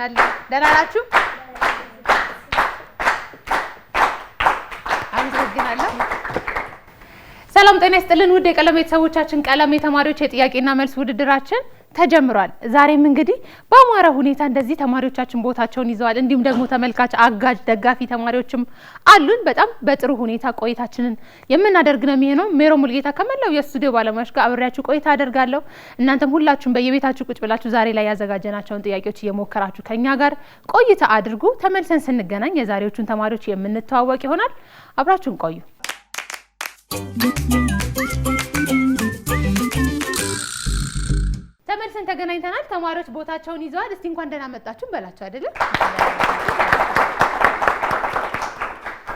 አመሰግናለሁ። ደህና ናችሁ? አመሰግናለሁ። ሰላም ጤና ይስጥልን ውድ የቀለም ቤተሰቦቻችን፣ ቀለም የተማሪዎች የጥያቄና መልስ ውድድራችን ተጀምሯል። ዛሬም እንግዲህ በአማራ ሁኔታ እንደዚህ ተማሪዎቻችን ቦታቸውን ይዘዋል። እንዲሁም ደግሞ ተመልካች፣ አጋጅ፣ ደጋፊ ተማሪዎችም አሉን። በጣም በጥሩ ሁኔታ ቆይታችንን የምናደርግ ነው የሚሆነው። ሜሮ ሙልጌታ ከመላው የስቱዲዮ ባለሙያዎች ጋር አብሬያችሁ ቆይታ አደርጋለሁ። እናንተም ሁላችሁም በየቤታችሁ ቁጭ ብላችሁ ዛሬ ላይ ያዘጋጀናቸውን ጥያቄዎች እየሞከራችሁ ከኛ ጋር ቆይታ አድርጉ። ተመልሰን ስንገናኝ የዛሬዎቹን ተማሪዎች የምንተዋወቅ ይሆናል። አብራችሁን ቆዩ። ተመልሰን ተገናኝተናል። ተማሪዎች ቦታቸውን ይዘዋል። እስቲ እንኳን ደህና መጣችሁ እንበላችሁ አይደለ?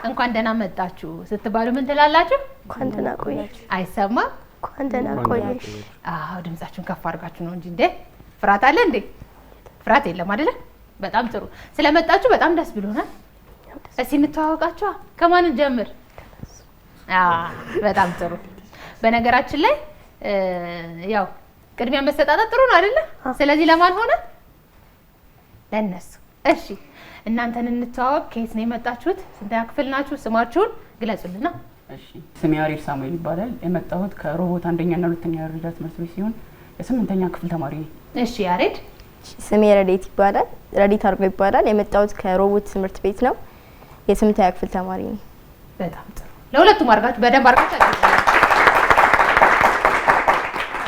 እንኳን ደህና መጣችሁ ስትባሉ ምን ትላላችሁ? እንኳን ደህና ቆያችሁ። አይሰማም? እንኳን ደህና ቆያችሁ። አዎ፣ ድምጻችሁን ከፍ አድርጋችሁ ነው እንጂ እንዴ ፍርሃት አለ እንዴ? ፍርሃት የለም አይደለ? በጣም ጥሩ። ስለመጣችሁ በጣም ደስ ብሎናል። እስቲ እንተዋወቃችሁ። ከማን ጀምር? በጣም ጥሩ። በነገራችን ላይ ያው ቅድሚያ መሰጣጣት ጥሩ ነው አይደለ? ስለዚህ ለማን ሆነ? ለነሱ። እሺ እናንተን እንተዋወቅ። ከየት ነው የመጣችሁት? ስንተኛ ክፍል ናችሁ? ስማችሁን ግለጹልና። እሺ ስሜ ያሬድ ሳሙኤል ይባላል። የመጣሁት ከሮቦት አንደኛና ሁለተኛ ደረጃ ትምህርት ቤት ሲሆን የስምንተኛ ክፍል ተማሪ ነኝ። እሺ ያሬድ? ስሜ ረዲት ይባላል። ረዲት አርጎ ይባላል። የመጣሁት ከሮቦት ትምህርት ቤት ነው። የስምንተኛ ክፍል ተማሪ ነኝ። በጣም ጥሩ። ለሁለቱም አድርጋችሁ በደንብ አድርጋችሁ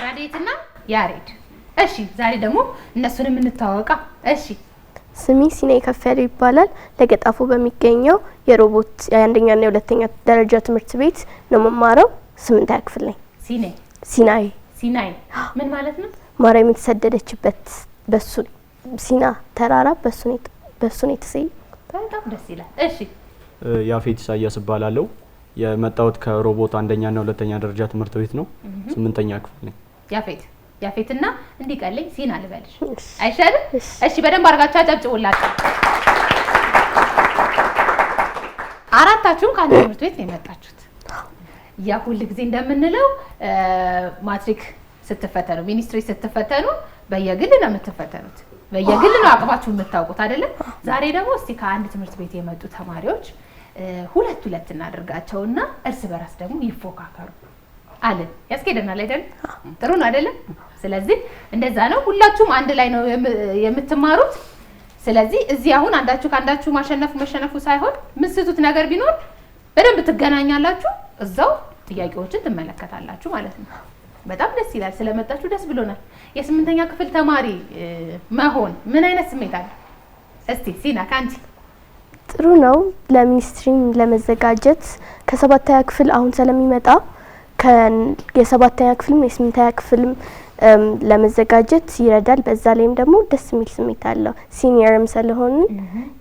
ረዲትና ያሬድ። እሺ ዛሬ ደግሞ እነሱንም እንተዋወቃ። እሺ ስሜ ሲና ከፈለ ይባላል። ለገጣፎ በሚገኘው የሮቦት የአንደኛና የሁለተኛ ደረጃ ትምህርት ቤት ነው መማረው። ስምንተኛ ክፍል ነኝ። ሲናይ ሲናይ ምን ማለት ነው? ማርያም የተሰደደችበት በሱ ሲና ተራራ በሱ ነው የተሰየው። በጣም ደስ ይላል። እሺ ያፌት ኢሳያስ እባላለሁ። የመጣሁት ከሮቦት አንደኛና ሁለተኛ ደረጃ ትምህርት ቤት ነው። ስምንተኛ ክፍል ነኝ። ያፌትና እንዲቀልኝ ሲና ልበልሽ አይሻልም? እሺ በደንብ አድርጋችሁ አጨብጭቡላችሁ። አራታችሁም ከአንድ ትምህርት ቤት ነው የመጣችሁት። ያ ሁሉ ጊዜ እንደምንለው ማትሪክ ስትፈተኑ፣ ሚኒስትሪ ስትፈተኑ በየግል ነው የምትፈተኑት። በየግል ነው አቅማችሁ የምታውቁት አይደለ? ዛሬ ደግሞ እስቲ ከአንድ ትምህርት ቤት የመጡ ተማሪዎች ሁለት እናደርጋቸውና እርስ በራስ ደግሞ ይፎካከሩ አለን። ያስኬደናል አይደል? ጥሩ ነው አይደለ? ስለዚህ እንደዛ ነው። ሁላችሁም አንድ ላይ ነው የምትማሩት። ስለዚህ እዚህ አሁን አንዳችሁ ከአንዳችሁ መሸነፉ ሳይሆን ምስትቱት ነገር ቢኖር በደንብ ትገናኛላችሁ፣ እዛው ጥያቄዎችን ትመለከታላችሁ ማለት ነው። በጣም ደስ ይላል። ስለመጣችሁ ደስ ብሎናል። የስምንተኛ ክፍል ተማሪ መሆን ምን አይነት ስሜት አለ? እስቲ ሲና ካንቺ። ጥሩ ነው። ለሚኒስትሪ ለመዘጋጀት ከሰባተኛ ክፍል አሁን ስለሚመጣ የሰባተኛ ክፍልም የስምንተኛ ክፍልም ለመዘጋጀት ይረዳል። በዛ ላይም ደግሞ ደስ የሚል ስሜት አለው። ሲኒየርም ስለሆነ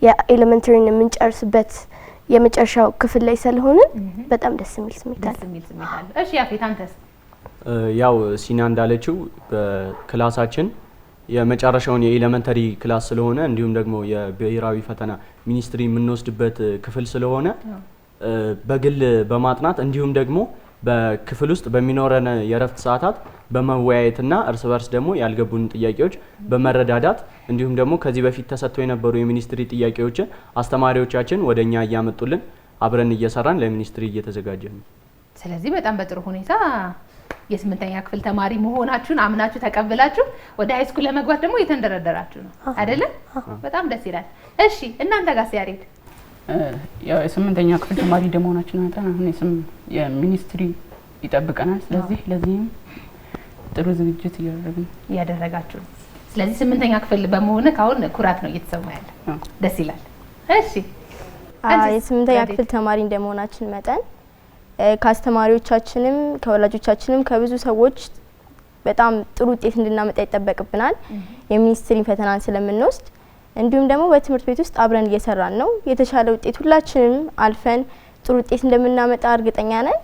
የኤሌመንተሪን የምንጨርስበት የመጨረሻው ክፍል ላይ ስለሆነ በጣም ደስ የሚል ስሜት አለ። እሺ ያፌት አንተስ? ያው ሲና እንዳለችው በክላሳችን የመጨረሻውን የኤሌመንተሪ ክላስ ስለሆነ እንዲሁም ደግሞ የብሔራዊ ፈተና ሚኒስትሪ የምንወስድበት ክፍል ስለሆነ በግል በማጥናት እንዲሁም ደግሞ በክፍል ውስጥ በሚኖረን የረፍት ሰዓታት በመወያየትና እርስ በርስ ደግሞ ያልገቡን ጥያቄዎች በመረዳዳት እንዲሁም ደግሞ ከዚህ በፊት ተሰጥተው የነበሩ የሚኒስትሪ ጥያቄዎችን አስተማሪዎቻችን ወደኛ እያመጡልን አብረን እየሰራን ለሚኒስትሪ እየተዘጋጀን ነው። ስለዚህ በጣም በጥሩ ሁኔታ የስምንተኛ ክፍል ተማሪ መሆናችሁን አምናችሁ ተቀብላችሁ ወደ ሃይስኩል ለመግባት ደግሞ እየተንደረደራችሁ ነው አይደለ? በጣም ደስ ይላል። እሺ እናንተ ጋር ሲያሬድ? ያው የስምንተኛ ክፍል ተማሪ እንደመሆናችን መጠን አሁን የሚኒስትሪ ይጠብቀናል። ስለዚህ ለዚህም ጥሩ ዝግጅት እያደረጋችሁ ነው። ስለዚህ ስምንተኛ ክፍል በመሆነ ካሁን ኩራት ነው እየተሰማ ያለ። ደስ ይላል። እሺ የስምንተኛ ክፍል ተማሪ እንደመሆናችን መጠን ከአስተማሪዎቻችንም ከወላጆቻችንም ከብዙ ሰዎች በጣም ጥሩ ውጤት እንድናመጣ ይጠበቅብናል። የሚኒስትሪ ፈተናን ስለምንወስድ እንዲሁም ደግሞ በትምህርት ቤት ውስጥ አብረን እየሰራን ነው። የተሻለ ውጤት ሁላችንም አልፈን ጥሩ ውጤት እንደምናመጣ እርግጠኛ ነን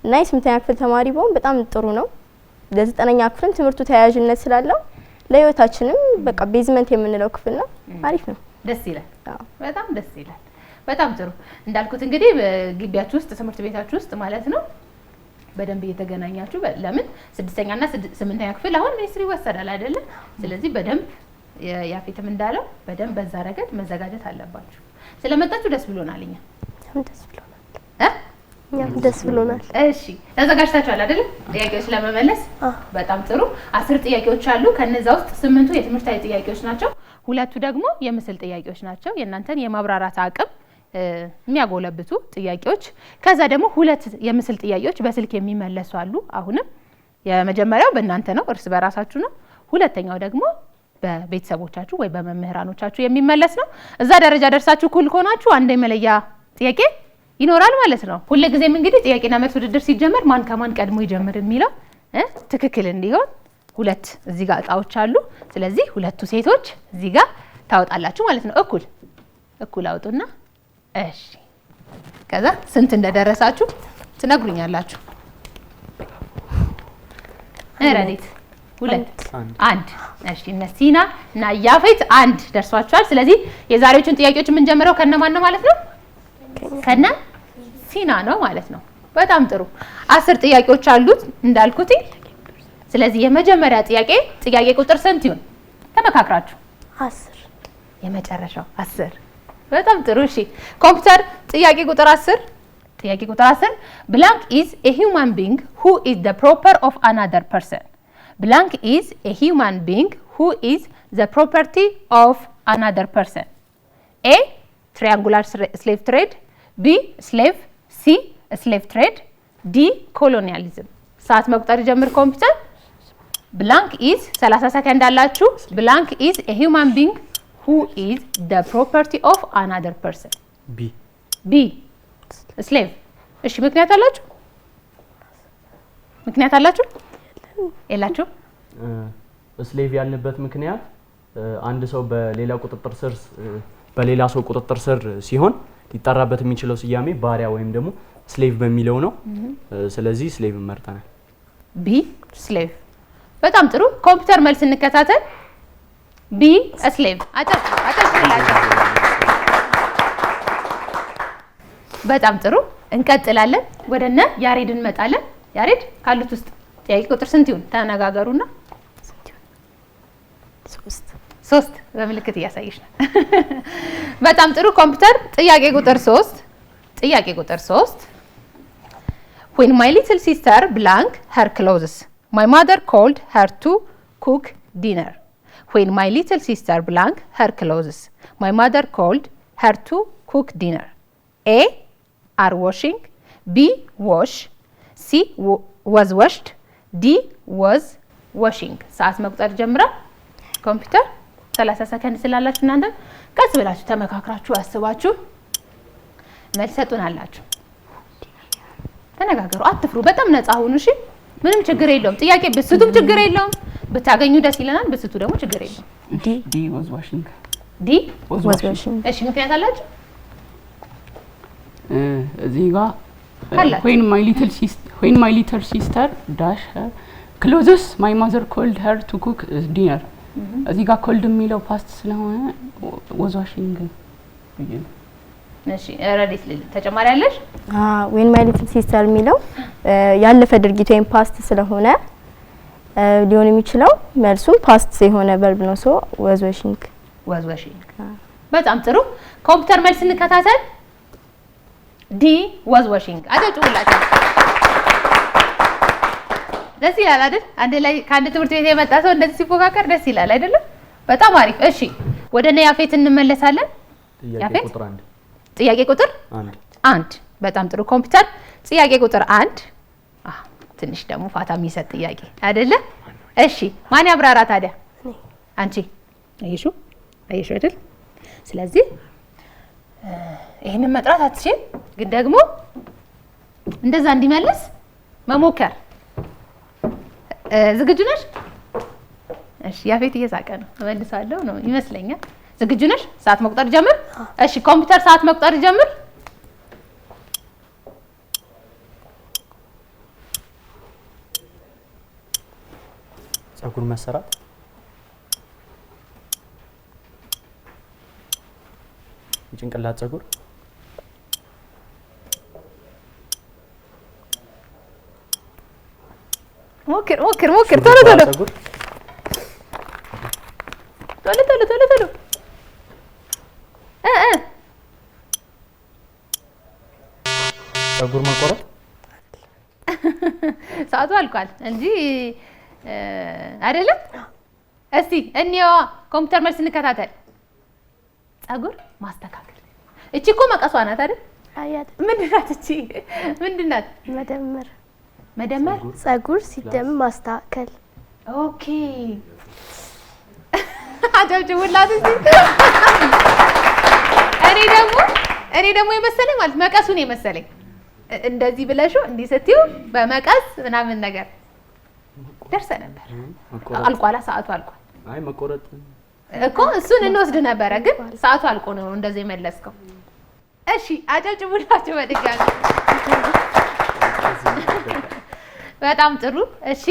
እና የስምንተኛ ክፍል ተማሪ በሆን በጣም ጥሩ ነው። ለዘጠነኛ ክፍል ትምህርቱ ተያያዥነት ስላለው ለህይወታችንም በቃ ቤዝመንት የምንለው ክፍል ነው። አሪፍ ነው። ደስ ይላል። በጣም ደስ ይላል። በጣም ጥሩ። እንዳልኩት እንግዲህ በግቢያችሁ ውስጥ ትምህርት ቤታችሁ ውስጥ ማለት ነው በደንብ እየተገናኛችሁ ለምን ስድስተኛና ስምንተኛ ክፍል አሁን ሚኒስትሪ ይወሰዳል አይደለ? ስለዚህ በደንብ ያፌትም እንዳለው በደንብ በዛ ረገድ መዘጋጀት አለባችሁ። ስለመጣችሁ ደስ ብሎናል። እኛም ደስ ብሎናል። እሺ ተዘጋጅታችኋል አይደል? ጥያቄዎች ለመመለስ በጣም ጥሩ። 10 ጥያቄዎች አሉ። ከነዛ ውስጥ 8ቱ የትምህርታዊ ጥያቄዎች ናቸው። 2ቱ ደግሞ የምስል ጥያቄዎች ናቸው። የእናንተን የማብራራት አቅም የሚያጎለብቱ ጥያቄዎች። ከዛ ደግሞ 2 የምስል ጥያቄዎች በስልክ የሚመለሱ አሉ። አሁንም የመጀመሪያው በእናንተ ነው፣ እርስ በራሳችሁ ነው። ሁለተኛው ደግሞ በቤተሰቦቻችሁ ወይ በመምህራኖቻችሁ የሚመለስ ነው። እዛ ደረጃ ደርሳችሁ እኩል ከሆናችሁ አንድ የመለያ ጥያቄ ይኖራል ማለት ነው። ሁልጊዜም እንግዲህ ጥያቄና መልስ ውድድር ሲጀመር ማን ከማን ቀድሞ ይጀምር የሚለው ትክክል እንዲሆን 2 እዚህ ጋር እጣዎች አሉ። ስለዚህ 2ቱ ሴቶች እዚህ ጋር ታወጣላችሁ ማለት ነው። እኩል አውጡና እሺ፣ ከዛ ስንት እንደደረሳችሁ ትነግሩኛላችሁ። ረዲት 2 1 እሺ፣ እነሲና እና ያፌት 1 ደርሷቸዋል። ስለዚህ የዛሬዎቹን ጥያቄዎች የምንጀምረው ከነማን ነው ማለት ነው? ከነ ሲና ነው ማለት ነው። በጣም ጥሩ 10 ጥያቄዎች አሉት እንዳልኩት። ስለዚህ የመጀመሪያ ጥያቄ ቁጥር ስንት ይሁን ተመካክራችሁ? 10 የመጨረሻው 10 በጣም ጥሩ እሺ። ኮምፒውተር ጥያቄ ቁጥር 10 blank is a human being who is the proper of another person. Blank is a human being who is the property of another person. A triangular slave trade, B slave, C slave trade, D colonialism. ሰዓት መቁጠር ጀምር ኮምፒውተር። blank is 30 ሰከንድ አላችሁ። blank is a human being who is the property of another person. B slave. እሺ ምክንያት አላችሁ? የላችሁ? ስሌቭ ያልንበት ምክንያት አንድ ሰው በሌላ ሰው ቁጥጥር ስር ሲሆን ሊጠራበት የሚችለው ስያሜ ባሪያ ወይም ደግሞ ስሌቭ በሚለው ነው። ስለዚህ ስሌቭ መርጠናል። ቢ ስሌቭ። በጣም ጥሩ ኮምፒውተር መልስ እንከታተል። ቢ ስሌቭ። አጨብጭቡላቸው። በጣም ጥሩ እንቀጥላለን። ወደነ ያሬድ እንመጣለን። ያሬድ ካሉት ውስጥ ጥያቄ ቁጥር ስንት ይሁን ተነጋገሩና። 3 በምልክት እያሳየሽ ነው። በጣም ጥሩ ኮምፒውተር ጥያቄ ቁጥር 3 When my little sister blank her clothes, my mother called her to cook dinner. When my little sister blank her clothes, my mother called her to cook dinner. A are washing, B wash, C was washed, D was washing. ሰዓት መቁጠር ጀምራ ኮምፒውተር 30 ሰከንድ ስላላችሁ እናንተ ቀስ ብላችሁ ተመካክራችሁ አስባችሁ መልስ ሰጡናላችሁ። ተነጋገሩ፣ አትፍሩ፣ በጣም ነፃ ሁኑ። እሺ ምንም ችግር የለውም። ጥያቄ ብስቱም ችግር የለውም፣ ብታገኙ ደስ ይለናል። ብስቱ ደግሞ ችግር የለውም። ዲ was washing. ዲ was washing. እሺ ምክንያት አላችሁ? እዚህ ጋር when my little sister dash her clothes, my mother called her to cook dinner. እዚህ ጋር ኮልድ የሚለው ፓስት ስለሆነ was washing። እሺ ረዲት ተጨማሪ አለሽ? when my little sister የሚለው ያለፈ ድርጊት ወይም ፓስት ስለሆነ ሊሆን የሚችለው መልሱ ፓስት የሆነ ቨርብ ነው። ሶ was washing። በጣም ጥሩ ኮምፒውተር መልስ እንከታተል። ዲ was washing። አጨብጭቡላችሁ። ደስ ይላል አይደል? አንድ ላይ ከአንድ ትምህርት ቤት የመጣ ሰው እንደዚህ ሲፎካከር ደስ ይላል አይደለም? በጣም አሪፍ። እሺ ወደነ ያፌት እንመለሳለን። ያፌት ጥያቄ ቁጥር 1 በጣም ጥሩ ኮምፒውተር ጥያቄ ቁጥር 1 ትንሽ ደግሞ ፋታ የሚሰጥ ጥያቄ አይደለ? እሺ ማን ያብራራ ታዲያ? አንቺ አይሹ አይደል? ስለዚህ ይሄንን መጥራት አትችል፣ ግን ደግሞ እንደዛ እንዲመልስ መሞከር። ዝግጁ ነሽ? እሺ ያፌት እየሳቀ ነው። እመልሳለሁ ነው ይመስለኛል። ዝግጁ ነሽ? ሰዓት መቁጠር ጀምር። እሺ ኮምፒውተር ሰዓት መቁጠር ጀምር። ጸጉር መሰራት፣ የጭንቅላት ጸጉር፣ ሞክር ቶሎ ቶሎ። ቶሎ ቶሎ ቶሎ ቶሎ ፀጉር መቆረጥ ሰዓቱ አልቋል እንጂ አይደለም። እስቲ እንየዋ ኮምፒውተር መልስ እንከታተል። ፀጉር ማስተካከል። እቺ እኮ መቀሷ ናት አይደል? አያት ምንድን ናት እቺ? ምንድን ናት? መደመር መደመር። ፀጉር ሲደምር ማስተካከል። ኦኬ አጨብጭቡላት እስቲ። እኔ ደግሞ የመሰለኝ ማለት መቀሱን የመሰለኝ እንደዚህ ብለሽው እንዲህ ስትይው በመቀስ ምናምን ነገር ደርሰ ነበር። አልቋላ፣ ሰዓቱ አልቋል። አይ መቆረጥ እኮ እሱን እንወስድ ነበረ፣ ግን ሰዓቱ አልቆ ነው እንደዚህ የመለስከው። እሺ አጨብጭቡላችሁ በድጋሚ። በጣም ጥሩ። እሺ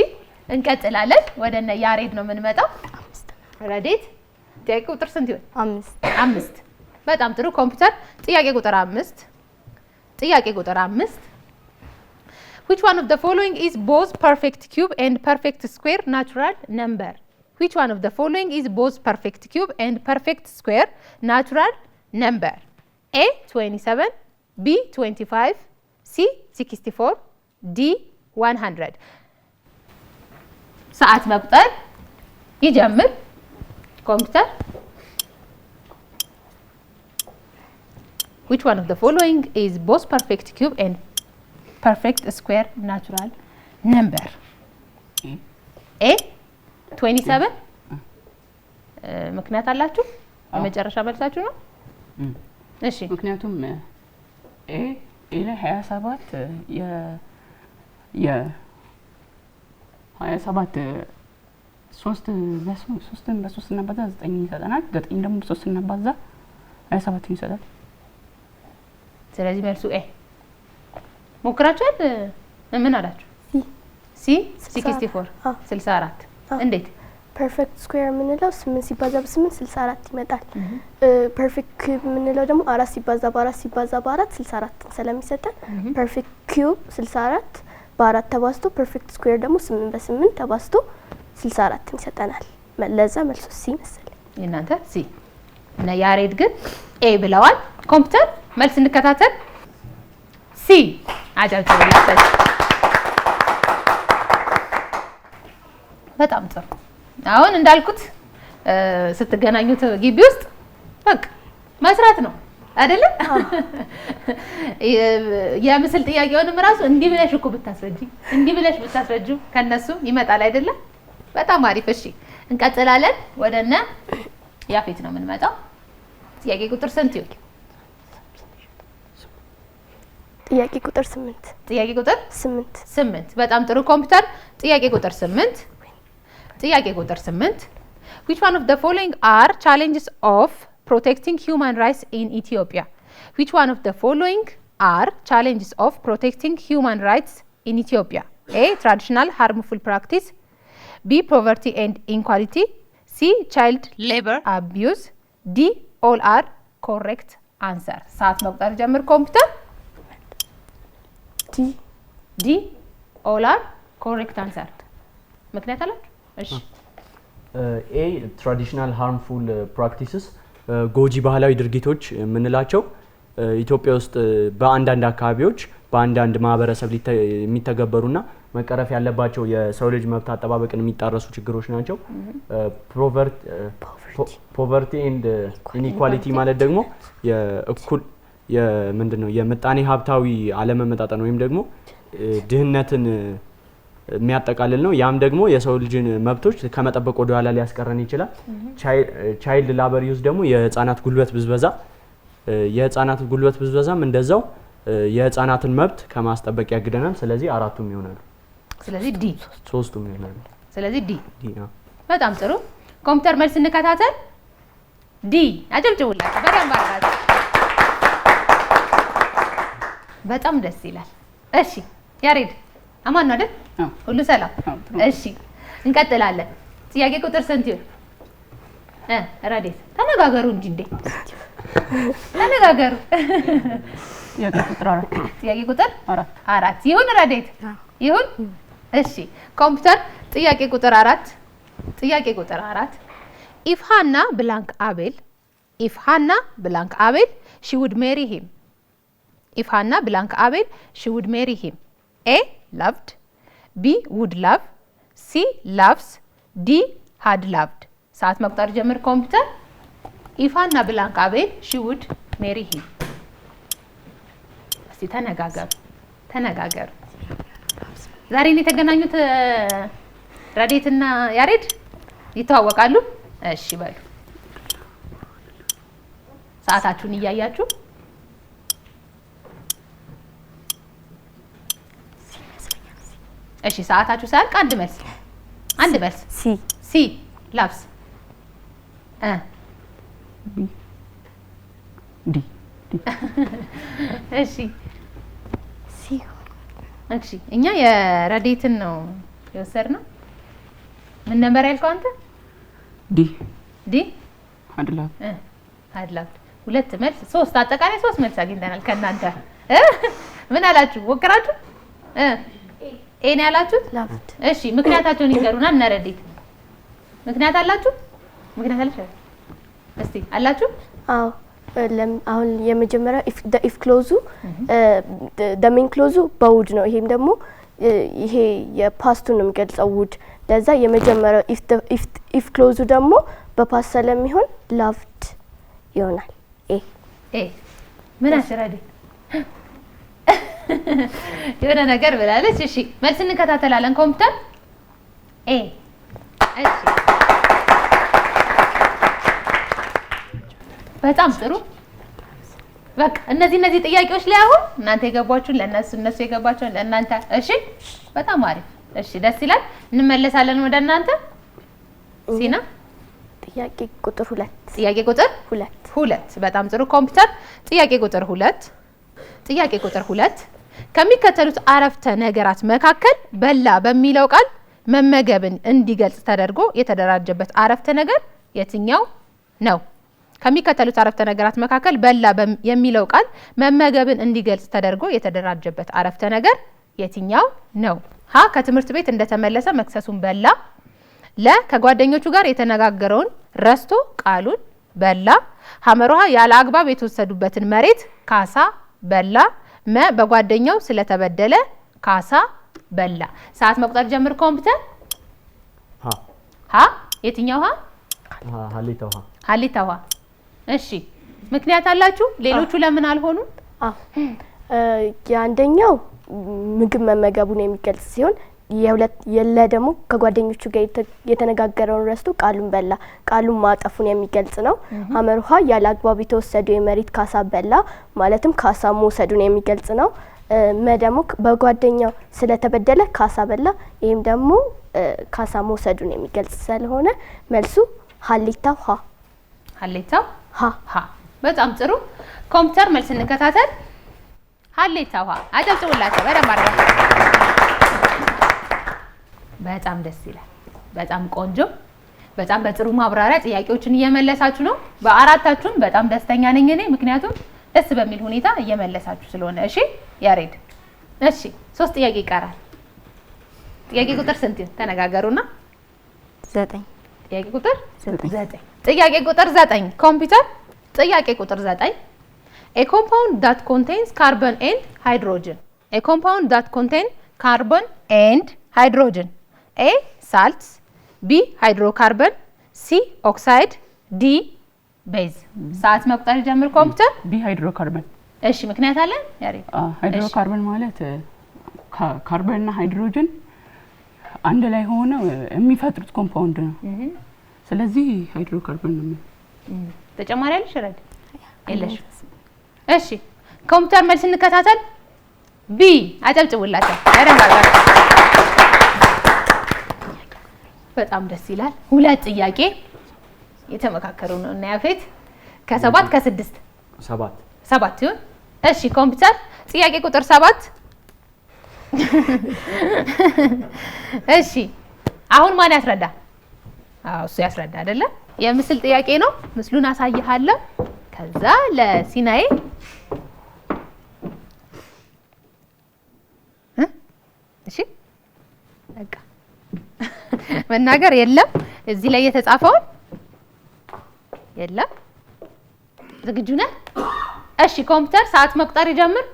እንቀጥላለን። ወደ እነ ያሬድ ነው የምንመጣው። ረዴት ጥያቄ ቁጥር ስንት ይሆን? 5። በጣም ጥሩ። ኮምፒውተር ጥያቄ ቁጥር 5 ጥያቄ ቁጥር 5 Which one of the following is both perfect cube and perfect square natural number? Which one of the following is both perfect cube and perfect square natural number? A 27, B 25, C 64, D 100. ሰዓት መቁጠር ይጀምር ኮምፒውተር። Which one of the following is both perfect cube and perfect square natural number? A 27 ምክንያት አላችሁ? የመጨረሻ መልሳችሁ ነው? እሺ ምክንያቱም ኤ ላይ 27 የ27 3 በ3 እናባዛ 9 ይሰጠናል። 9 ደግሞ 3 እናባዛ 27 ይሰጣል። ስለዚህ መልሱ ኤ። ሞክራችኋል? ምን አላችሁ? ሲ 64 64 እንዴት? ፐርፌክት ስኩዌር የምንለው 8 ሲባዛ በ8 64 ይመጣል። ፐርፌክት ኪዩብ የምንለው ደግሞ 4 ሲባዛ በ4 ሲባዛ በ4 64 ስለሚሰጠን ፐርፌክት ኪዩብ 64 በ4 ተባዝቶ ፐርፌክት ስኩዌር ደግሞ 8 በ8 ተባዝቶ 64 ይሰጠናል። ለዛ መልሱ ሲ መሰለኝ። እናንተ ሲ እና ያሬድ ግን ኤ ብለዋል። ኮምፒውተር መልስ እንከታተል። ሲ አጫጭር። በጣም ጥሩ። አሁን እንዳልኩት ስትገናኙት ግቢ ውስጥ በቃ መስራት ነው አይደለ? የምስል ጥያቄውንም ራሱ እንዲህ ብለሽ እኮ ብታስረጂ እንዲህ ብለሽ ብታስረጁ ከነሱ ይመጣል አይደለ? በጣም አሪፍ። እሺ እንቀጥላለን። ወደነ ያፌት ነው የምንመጣው። ጥያቄ ቁጥር ስንት ይሆን? ጥያቄ ቁጥር 8 ጥያቄ ቁጥር 8 በጣም ጥሩ ኮምፒውተር። ጥያቄ ቁጥር 8 ጥያቄ ቁጥር 8 Which one of the following are challenges of protecting human rights in Ethiopia? Which one of the following are challenges of protecting human rights in Ethiopia? A. Traditional harmful practice. B. Poverty and inequality. C. Child labor abuse. D. All are correct answer. ሰዓት መቁጠር ጀምር ኮምፒውተር። ዲ all are correct answer። ምክንያት አላችሁ? እሺ ኤ ትራዲሽናል ሃርምፉል ፕራክቲስስ ጎጂ ባህላዊ ድርጊቶች የምንላቸው ኢትዮጵያ ውስጥ በአንዳንድ አካባቢዎች በአንዳንድ ማህበረሰብ የሚተገበሩና መቀረፍ ያለባቸው የሰው ልጅ መብት አጠባበቅን የሚጣረሱ ችግሮች ናቸው። ፖቨርቲ ኤንድ ኢኒኳሊቲ ማለት ደግሞ የእኩል ምንድነው የምጣኔ ሀብታዊ አለመመጣጠን ወይም ደግሞ ድህነትን የሚያጠቃልል ነው። ያም ደግሞ የሰው ልጅን መብቶች ከመጠበቅ ወደ ኋላ ሊያስቀረን ይችላል። ቻይልድ ላበር ዩዝ ደግሞ የህፃናት ጉልበት ብዝበዛ፣ የህፃናት ጉልበት ብዝበዛም እንደዛው የህፃናትን መብት ከማስጠበቅ ያግደናል። ስለዚህ አራቱም ይሆናሉ። ስለዚህ ዲ ሶስቱም ይሆናሉ። ስለዚህ ዲ በጣም ጥሩ ኮምፒውተር መልስ እንከታተል። ዲ አጨብጭቡላችሁ በደንብ አድርጋችሁ። በጣም ደስ ይላል። እሺ ያሬድ አማን ነው አይደል? ሁሉ ሰላም? እሺ እንቀጥላለን። ጥያቄ ቁጥር ስንት ይሆን? ረዴት ተነጋገሩ እንጂ እንዴ ተነጋገሩ። ጥያቄ ቁጥር 4 ጥያቄ ቁጥር 4 ይሁን ረዴት ይሁን። እሺ ኮምፒውተር ጥያቄ ቁጥር 4 ጥያቄ ቁጥር 4 if Hannah blank Abel, if Hannah blank Abel, she would marry him. If Hannah blank Abel, she would marry him. A. Loved. B. Would love. C. Loves. D. Had loved. ሰዓት መቁጠር ጀምር ኮምፒውተር። if Hannah blank Abel, she would marry him. እስቲ ተነጋገሩ። ዛሬ ነው የተገናኙት ረዴትና ያሬድ ይተዋወቃሉ? እሺ በሉ። ሰዓታችሁን እያያችሁ እሺ ሰዓታችሁ ሳያልቅ አንድ መልስ ሲ ላቭስ ዲ እሺ እሺ እኛ የረዴትን ነው የወሰድነው። ምን ነበር ያልከው አንተ? ዲ አድላቭ ሁለት መልስ ሶስት አጠቃላይ ሶስት መልስ አግኝተናል ከእናንተ። ምን አላችሁ? ወከራችሁ? ኤ ነው ያላችሁት? እሺ ምክንያታቸውን ይገሩና እና ረዴት ምክንያት አላችሁ? ምክንያት አላችሁ? እስቲ አላችሁ? አዎ አሁን የመጀመሪያው ኢፍ ክሎዙ ሜን ክሎዙ በውድ ነው። ይሄም ደግሞ ይሄ የፓስቱን ነው የሚገልጸው ውድ። ለዛ የመጀመሪያው ኢፍ ክሎዙ ደግሞ በፓስት ስለሚሆን ላቭድ ይሆናል። ኤ ምን አሽራዲ የሆነ ነገር ብላለች። እሺ መልስ እንከታተላለን ኮምፒውተር። ኤ እሺ በጣም ጥሩ። በቃ እነዚህ ጥያቄዎች ላይ አሁን እናንተ የገባችሁን ለነሱ እነሱ የገባችሁን ለእናንተ። እሺ በጣም አሪፍ። እሺ ደስ ይላል። እንመለሳለን ወደ እናንተ። ሲና ጥያቄ ቁጥር 2 ጥያቄ ቁጥር 2 በጣም ጥሩ ኮምፒውተር። ጥያቄ ቁጥር 2 ከሚከተሉት አረፍተ ነገራት መካከል በላ በሚለው ቃል መመገብን እንዲገልጽ ተደርጎ የተደራጀበት አረፍተ ነገር የትኛው ነው? ከሚከተሉት አረፍተ ነገራት መካከል በላ የሚለው ቃል መመገብን እንዲገልጽ ተደርጎ የተደራጀበት አረፍተ ነገር የትኛው ነው? ሀ ከትምህርት ቤት እንደተመለሰ መክሰሱን በላ። ለ ከጓደኞቹ ጋር የተነጋገረውን ረስቶ ቃሉን በላ። ሐመሮሃ ያለ አግባብ የተወሰዱበትን መሬት ካሳ በላ። መ በጓደኛው ስለተበደለ ካሳ በላ። ሰዓት መቁጠር ጀምር ኮምፒውተር። ሀ የትኛው ሀ? ሀሊታው ሀ። እሺ ምክንያት አላችሁ? ሌሎቹ ለምን አልሆኑ? የአንደኛው ምግብ መመገቡን የሚገልጽ ሲሆን የለ ደግሞ ከጓደኞቹ ጋር የተነጋገረውን ረስቶ ቃሉን በላ፣ ቃሉን ማጠፉን የሚገልጽ ነው። ሐመርሃ ያለ አግባብ የተወሰዱ የመሬት ካሳ በላ ማለትም ካሳ መውሰዱን የሚገልጽ ነው። መ ደግሞ በጓደኛው ስለተበደለ ካሳ በላ፣ ይህም ደግሞ ካሳ መውሰዱን የሚገልጽ ስለሆነ መልሱ ሀሌታው ሀ። ሀሌታው ሀ። በጣም ጥሩ ኮምፒውተር። መልስ እንከታተል። ሀሌታው ሀ። አጨብጭቡላቸው በደንብ አድርጋችሁ። በጣም ደስ ይላል። በጣም ቆንጆ። በጣም በጥሩ ማብራሪያ ጥያቄዎችን እየመለሳችሁ ነው። በአራታችሁም በጣም ደስተኛ ነኝ እኔ፣ ምክንያቱም ደስ በሚል ሁኔታ እየመለሳችሁ ስለሆነ። እሺ ያሬድ፣ እሺ 3 ጥያቄ ይቀራል። ጥያቄ ቁጥር ስንት ተነጋገሩና? 9 ጥያቄ ቁጥር 9 ጥያቄ ቁጥር 9 ኮምፒውተር። ጥያቄ ቁጥር 9 A compound that contains carbon and hydrogen. A compound that contains carbon and hydrogen. A salts, B hydrocarbon, C oxide, D base. ሰዓት መቁጠር ጀምር ኮምፒውተር። ቢ ሃይድሮካርበን። እሺ ምክንያት አለ ያሬድ? ሃይድሮካርበን ማለት ካርበን እና ሃይድሮጅን አንድ ላይ ሆነው የሚፈጥሩት ኮምፓውንድ ነው። ስለዚህ ሃይድሮካርበን ነው። ተጨማሪ አለሽ ረድ? የለሽ? እሺ ኮምፒውተር መልስ እንከታተል። ቢ አጨብጭቡላቸው በደንብ አድርጋችሁ። በጣም ደስ ይላል። 2 ጥያቄ የተመካከሩ ነው እና ያፌት ከ7 ከ6 7 ይሁን። እሺ ኮምፒውተር ጥያቄ ቁጥር 7 እሺ አሁን ማን ያስረዳ? እሱ ያስረዳ አይደለ? የምስል ጥያቄ ነው። ምስሉን አሳይሃለሁ። ከዛ ለሲናዬ እሺ በቃ መናገር የለም። እዚህ ላይ የተጻፈውን የለም። ዝግጁ ነህ? እሺ ኮምፒውተር ሰዓት መቁጠር ይጀምር።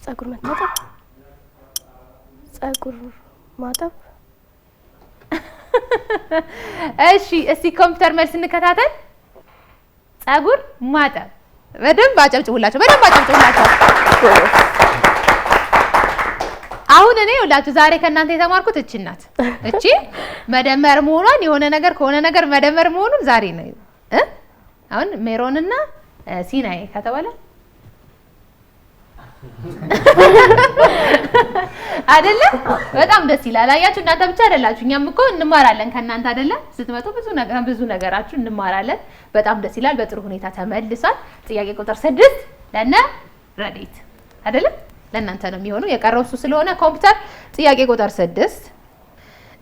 ጸጉር መታጠብ፣ ጸጉር ማጠብ። እሺ እስቲ ኮምፒውተር መልስ እንከታተል። ጸጉር ማጠብ። በደንብ አጨብጭቡላቸው፣ በደንብ አጨብጭቡላቸው። አሁን እኔ ሁላችሁ ዛሬ ከእናንተ የተማርኩት እቺ ናት። እቺ መደመር መሆኗን የሆነ ነገር ከሆነ ነገር መደመር መሆኑን ዛሬ ነው። አሁን ሜሮንና ሲናይ ከተባለ አይደለ? በጣም ደስ ይላል። አያችሁ እናንተ ብቻ አይደላችሁ፣ እኛም እኮ እንማራለን ከእናንተ አይደለ? ስትመጡ ብዙ ነገራችሁ እንማራለን። በጣም ደስ ይላል። በጥሩ ሁኔታ ተመልሷል። ጥያቄ ቁጥር 6 ለነ ረዲት አይደለ? ለእናንተ ነው የሚሆነው። የቀረው እሱ ስለሆነ ኮምፒውተር ጥያቄ ቁጥር 6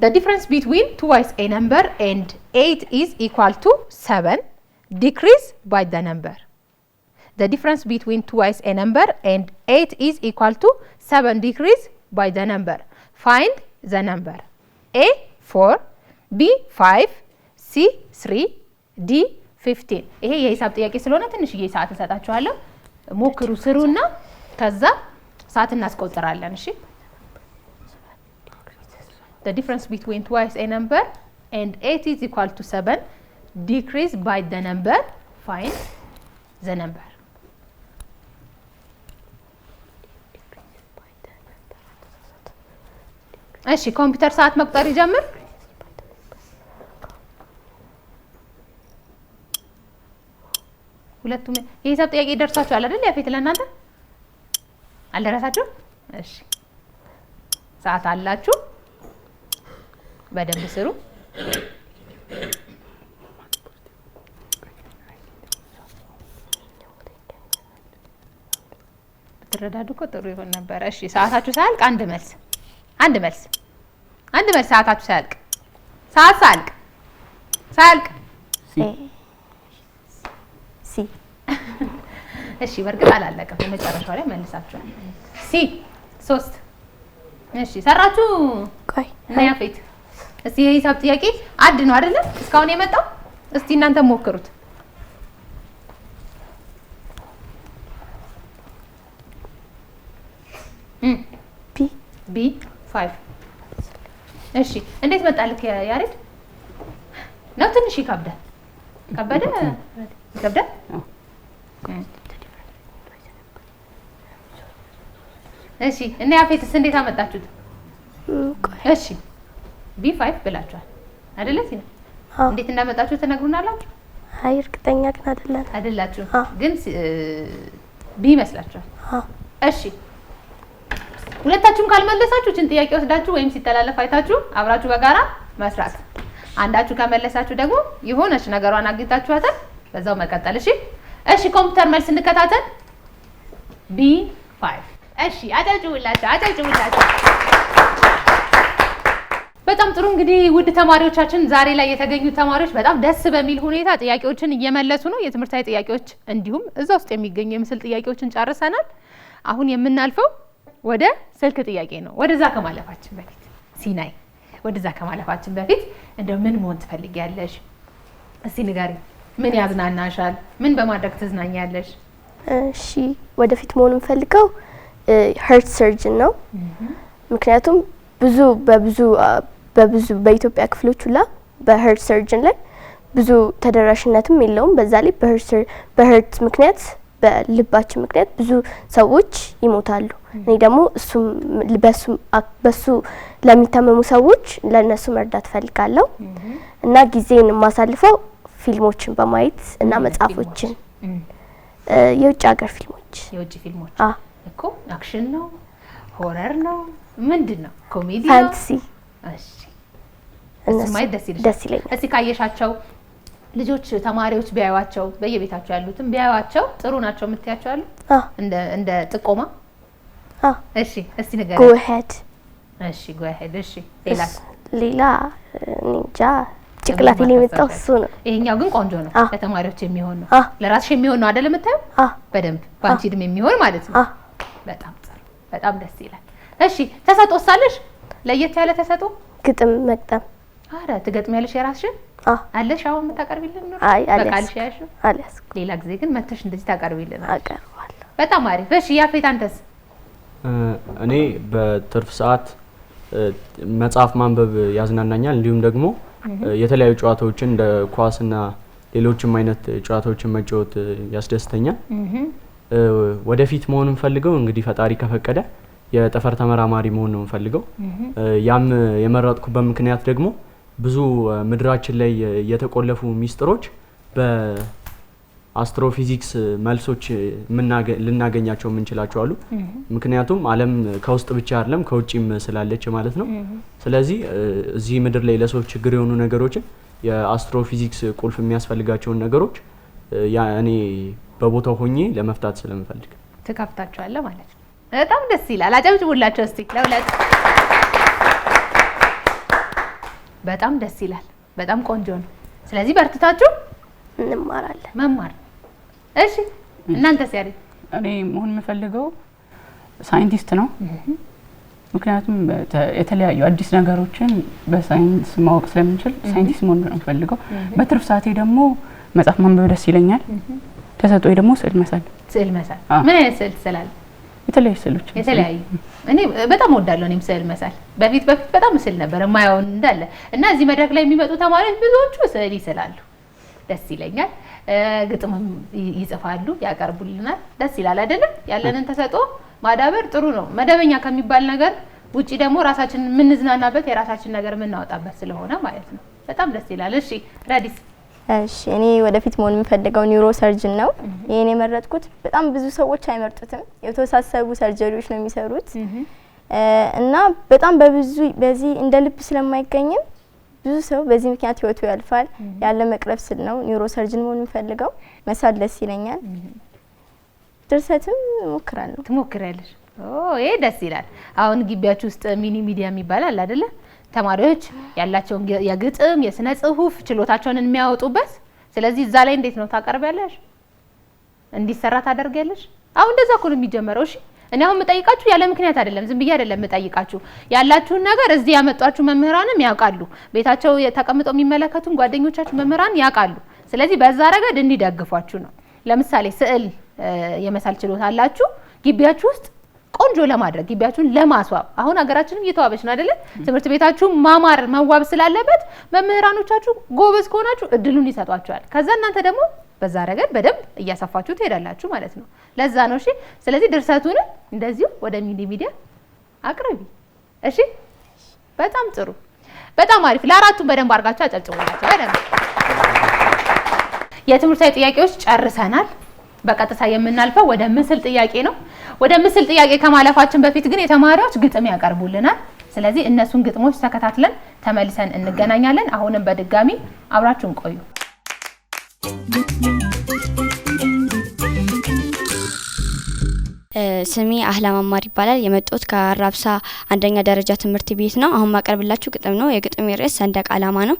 The difference between twice a number and 8 is equal to 7 decrease by the number. The difference between twice a number and 8 is equal to 7 decrease by the number. Find the number. A 4 B 5 C 3 D 15. ይሄ የሂሳብ ጥያቄ ስለሆነ ትንሽዬ ሰዓት እንሰጣችኋለሁ። ሞክሩ ስሩና ከዛ ሰዓት እናስቆጥራለን። እሺ The difference between twice a number and 8 is equal to 7 decrease by the number. Find the number. እሺ ኮምፒውተር ሰዓት መቁጠር ይጀምር። ሁለቱም የሂሳብ ጥያቄ ደርሳችኋል አይደል? ያፌት ለእናንተ አልደረሳችሁም? እሺ ሰዓት አላችሁ፣ በደንብ ስሩ። ብትረዳዱ እኮ ጥሩ ይሆን ነበረ። እሺ ሰዓታችሁ ሳያልቅ አንድ መልስ ሰዓታችሁ ሳያልቅ ሳያልቅ ሲ እሺ በእርግጥ አላለቀም። የመጨረሻው ላይ መልሳችኋል። ሲ 3 እሺ ሰራችሁ። ቆይ እና ያፌት እስቲ የሂሳብ ጥያቄ አድ ነው አይደለ እስካሁን የመጣው? እስቲ እናንተ ሞክሩት። ቢ 5 እሺ እንዴት መጣልክ ያሬድ? ነው ትንሽ ይከብዳል። ከበደ ይከብዳል። እሺ እና ያፌትስ እንዴት አመጣችሁት? እሺ B5 ብላችኋል አይደለ? ሲና እንዴት እንዳመጣችሁ ትነግሩናላችሁ? አይ እርግጠኛ ግን አይደላችሁ፣ ግን ቢ ይመስላችኋል። እሺ ሁለታችሁም ካልመለሳችሁ እችን ጥያቄ ወስዳችሁ ወይም ሲተላለፍ አይታችሁ አብራችሁ በጋራ መስራት። አንዳችሁ ከመለሳችሁ ደግሞ የሆነች ነገሯን አግኝታችኋታል፣ በዛው መቀጠል። እሺ ኮምፒውተር መልስ እንከታተል። B5 እሺ አጨብጭቡላችሁ። በጣም ጥሩ። እንግዲህ ውድ ተማሪዎቻችን ዛሬ ላይ የተገኙት ተማሪዎች በጣም ደስ በሚል ሁኔታ ጥያቄዎችን እየመለሱ ነው። የትምህርታዊ ጥያቄዎች እንዲሁም እዛ ውስጥ የሚገኙ የምስል ጥያቄዎችን ጨርሰናል። አሁን የምናልፈው ወደ ስልክ ጥያቄ ነው። ወደዛ ከማለፋችን በፊት ሲናይ፣ ወደዛ ከማለፋችን በፊት እንደው ምን መሆን ትፈልጊያለሽ? እስቲ ንገሪ። ምን ያዝናናሻል? ምን በማድረግ ትዝናኛለሽ? እሺ ወደፊት መሆን የምፈልገው ሀርት ሰርጅን ነው። ምክንያቱም በብዙ በኢትዮጵያ ክፍሎች ሁላ በሀርት ሰርጅን ላይ ብዙ ተደራሽነትም የለውም። በዛ ላይ በሀርት ምክንያት በልባችን ምክንያት ብዙ ሰዎች ይሞታሉ። እኔ ደግሞ በሱ ለሚታመሙ ሰዎች ለነሱ መርዳት ፈልጋለሁ እና ጊዜን የማሳልፈው ፊልሞችን በማየት እና መጽሐፎችን፣ የውጭ ሀገር ፊልሞች እኮ አክሽን ነው፣ ሆረር ነው፣ ምንድነው? ኮሜዲ ነው፣ ፋንታሲ። እሺ እሱ ማየት ደስ ይለኛል። እስቲ ካየሻቸው ልጆች ተማሪዎች ቢያዩዋቸው በየቤታቸው ያሉትም ቢያዩዋቸው ጥሩ ናቸው የምትያቸው አሉ? እንደ ጥቆማ? እሺ እስቲ ንገረኝ። ጎ ሄድ። እሺ ጎ ሄድ። እሺ ሌላ እንጃ ጭቅላቴ ላይ የመጣው እሱ ነው። ይሄኛው ግን ቆንጆ ነው፣ ለተማሪዎች የሚሆን ነው፣ ለራስሽ የሚሆን ነው አይደል? የምታየው በደንብ ባንቺ እድሜ የሚሆን ማለት ነው። በጣም ጥሩ፣ በጣም ደስ ይላል። እሺ ተሰጥኦ ሳለሽ ለየት ያለ ተሰጥኦ? ግጥም መግጠም። አረ ትገጥሚያለሽ የራስሽን አለሽ አሁን የምታቀርቢልን ነው? አይ በቃልሽ ያልሽው አለስ ሌላ ጊዜ ግን መተሽ እንደዚህ ታቀርቢልን አቀርባለሁ። በጣም አሪፍ። እሺ ያፌት አንተስ? እኔ በትርፍ ሰዓት መጽሐፍ ማንበብ ያዝናናኛል። እንዲሁም ደግሞ የተለያዩ ጨዋታዎችን እንደ ኳስና ሌሎችም አይነት ጨዋታዎችን መጫወት ያስደስተኛል። ወደፊት መሆን የምፈልገው እንግዲህ ፈጣሪ ከፈቀደ የጠፈር ተመራማሪ መሆን ነው የምፈልገው። ያም የመረጥኩበት ምክንያት ደግሞ ብዙ ምድራችን ላይ የተቆለፉ ሚስጥሮች በአስትሮፊዚክስ መልሶች ልናገኛቸው የምንችላቸው አሉ። ምክንያቱም ዓለም ከውስጥ ብቻ አይደለም ከውጭም ስላለች ማለት ነው። ስለዚህ እዚህ ምድር ላይ ለሰዎች ችግር የሆኑ ነገሮችን የአስትሮፊዚክስ ቁልፍ የሚያስፈልጋቸውን ነገሮች እኔ በቦታው ሆኜ ለመፍታት ስለምፈልግ ትከፍታቸዋለህ ማለት ነው። በጣም ደስ ይላል። አጨብጭቡላቸው እስቲ ለሁለት። በጣም ደስ ይላል። በጣም ቆንጆ ነው። ስለዚህ በርትታችሁ እንማራለን። መማር። እሺ እናንተስ? ያሪ እኔ መሆን የምፈልገው ሳይንቲስት ነው። ምክንያቱም የተለያዩ አዲስ ነገሮችን በሳይንስ ማወቅ ስለምንችል ሳይንቲስት መሆን ነው የምፈልገው። በትርፍ ሰዓቴ ደግሞ መጽሐፍ ማንበብ ደስ ይለኛል። ተሰጥኦኝ ደግሞ ስዕል መሳል። ስዕል መሳል ምን አይነት ስዕል ትስላለህ? የተለያዩ ስዕሎች የተለያዩ እኔ በጣም እወዳለሁ። እኔም ስዕል መሳል በፊት በጣም ስዕል ነበር የማየው እንዳለ እና እዚህ መድረክ ላይ የሚመጡ ተማሪዎች ብዙዎቹ ስዕል ይስላሉ። ደስ ይለኛል። ግጥምም ይጽፋሉ፣ ያቀርቡልናል። ደስ ይላል አይደለም? ያለንን ተሰጥኦ ማዳበር ጥሩ ነው። መደበኛ ከሚባል ነገር ውጪ ደግሞ ራሳችንን የምንዝናናበት የራሳችን ነገር የምናወጣበት ስለሆነ ማለት ነው። በጣም ደስ ይላል። እሺ ረዲስ? እሺ እኔ ወደፊት መሆን የምፈልገው ኒውሮ ሰርጅን ነው። ይሄን የመረጥኩት በጣም ብዙ ሰዎች አይመርጡትም። የተወሳሰቡ ሰርጀሪዎች ነው የሚሰሩት እና በጣም በዚህ እንደ ልብ ስለማይገኝም ብዙ ሰው በዚህ ምክንያት ህይወቱ ያልፋል። ያለ መቅረብ ስል ነው ኒውሮ ሰርጅን መሆን የምፈልገው። መሳል ደስ ይለኛል። ድርሰትም እሞክራለሁ። ትሞክሪያለሽ? ይሄ ደስ ይላል። አሁን ግቢያችሁ ውስጥ ሚኒ ሚዲያ የሚባል አለ አይደለ? ተማሪዎች ያላቸውን የግጥም የስነ ጽሁፍ ችሎታቸውን የሚያወጡበት። ስለዚህ እዛ ላይ እንዴት ነው ታቀርቢያለሽ? እንዲሰራ ታደርጊያለሽ? አሁን እንደዛ እኮ ነው የሚጀመረው። እሺ እኔ አሁን የምጠይቃችሁ ያለ ምክንያት አይደለም፣ ዝም ብዬ አይደለም የምጠይቃችሁ። ያላችሁን ነገር እዚህ ያመጧችሁ መምህራንም ያውቃሉ። ቤታቸው ተቀምጠው የሚመለከቱን ጓደኞቻችሁ መምህራን ያውቃሉ። ስለዚህ በዛ ረገድ እንዲደግፏችሁ ነው። ለምሳሌ ስዕል የመሳል ችሎታ አላችሁ፣ ግቢያችሁ ውስጥ ቆንጆ ለማድረግ ግቢያችሁን ለማስዋብ አሁን ሀገራችንም እየተዋበች ነው አይደለ? ትምህርት ቤታችሁ ማማር መዋብ ስላለበት መምህራኖቻችሁ ጎበዝ ከሆናችሁ እድሉን ይሰጧችኋል። ከዛ እናንተ ደግሞ በዛ ረገድ በደንብ እያሰፋችሁ ትሄዳላችሁ ማለት ነው። ለዛ ነው። እሺ ስለዚህ ድርሰቱንም እንደዚሁ ወደ ሚዲያ አቅርቢ። እሺ በጣም ጥሩ፣ በጣም አሪፍ። ለአራቱም በደንብ አድርጋችሁ አጨብጭቡላችሁ። በደንብ የትምህርታዊ ጥያቄዎች ጨርሰናል። በቀጥታ የምናልፈው ወደ ምስል ጥያቄ ነው። ወደ ምስል ጥያቄ ከማለፋችን በፊት ግን የተማሪዎች ግጥም ያቀርቡልናል። ስለዚህ እነሱን ግጥሞች ተከታትለን ተመልሰን እንገናኛለን። አሁንም በድጋሚ አብራችሁን ቆዩ። ስሜ አህላም አማር ይባላል። የመጣሁት ከአራብሳ አንደኛ ደረጃ ትምህርት ቤት ነው። አሁን ማቀርብላችሁ ግጥም ነው። የግጥም ርዕስ ሰንደቅ ዓላማ ነው።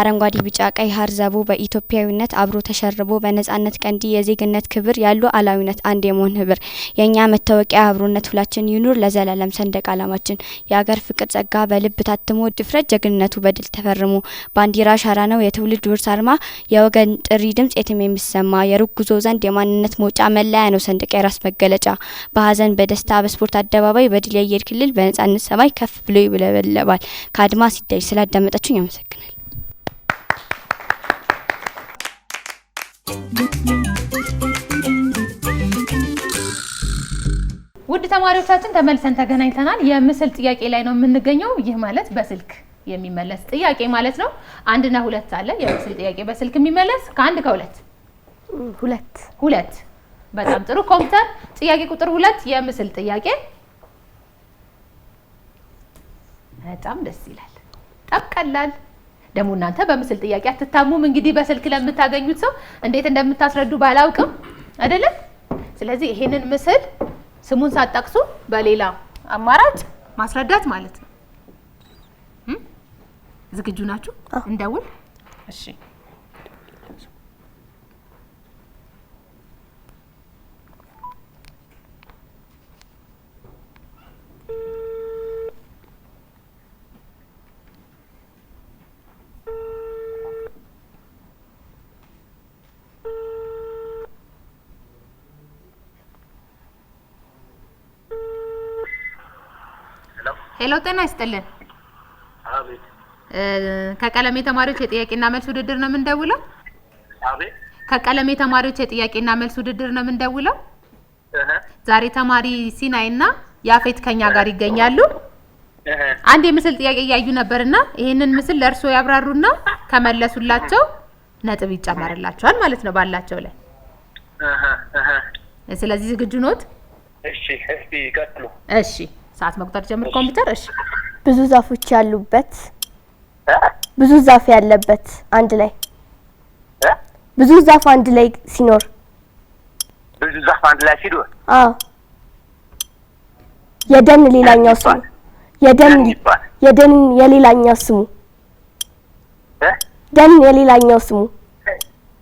አረንጓዴ ቢጫ ቀይ ሀር ዘቦ በኢትዮጵያዊነት አብሮ ተሸርቦ በነጻነት ቀንዲ የዜግነት ክብር ያሉ አላዊነት አንድ የመሆን ህብር የኛ መታወቂያ አብሮነት ሁላችን ይኑር ለዘላለም ሰንደቅ ዓላማችን የሀገር ፍቅር ጸጋ በልብ ታትሞ ድፍረት ጀግንነቱ በድል ተፈርሞ ባንዲራ ሻራ ነው የትውልድ ውርስ አርማ የወገን ጥሪ ድምጽ የትም የሚሰማ የሩቅ ጉዞ ዘንድ የማንነት መውጫ መለያ ነው ሰንደቅ የራስ መገለጫ በሀዘን በደስታ በስፖርት አደባባይ በድል የአየር ክልል በነጻነት ሰማይ ከፍ ብሎ ይውለበለባል። ከአድማስ ሲታይ ስላዳመጣችሁኝ ያመሰግናል። ውድ ተማሪዎቻችን ተመልሰን ተገናኝተናል። የምስል ጥያቄ ላይ ነው የምንገኘው። ይህ ማለት በስልክ የሚመለስ ጥያቄ ማለት ነው። 1 እና 2 አለ። የምስል ጥያቄ በስልክ የሚመለስ ከ1 ከ2 ሁለት። በጣም ጥሩ። ኮምፒውተር ጥያቄ ቁጥር 2 የምስል ጥያቄ። በጣም ደስ ይላል። በጣም ቀላል ደግሞ እናንተ በምስል ጥያቄ አትታሙም። እንግዲህ በስልክ ለምታገኙት ሰው እንዴት እንደምታስረዱ ባላውቅም አይደለም። ስለዚህ ይሄንን ምስል ስሙን ሳትጠቅሱ በሌላ አማራጭ ማስረዳት ማለት ነው። ዝግጁ ናችሁ? እንደውል። እሺ ሄሎ ጤና ይስጥልን። አቤት። ከቀለም የተማሪዎች የጥያቄና መልስ ውድድር ነው የምንደውለው። አቤት። ከቀለም የተማሪዎች የጥያቄና መልስ ውድድር ነው የምንደውለው። ዛሬ ተማሪ ሲናይና ያፌት ከኛ ጋር ይገኛሉ። አንድ የምስል ጥያቄ እያዩ ነበርና ይሄንን ምስል ለእርስዎ ያብራሩና ከመለሱላቸው ነጥብ ይጨመርላቸዋል ማለት ነው ባላቸው ላይ። ስለዚህ ዝግጁ ኖት? እሺ፣ እስቲ ቀጥሉ። እሺ፣ ሰዓት መቁጠር ጀምር ኮምፒውተር። እሺ። ብዙ ዛፎች ያሉበት ብዙ ዛፍ ያለበት አንድ ላይ ብዙ ዛፍ አንድ ላይ ሲኖር ብዙ ዛፍ አንድ ላይ ሲኖር የደን ሌላኛው ስሙ የደን የሌላኛው ስሙ ደን የሌላኛው ስሙ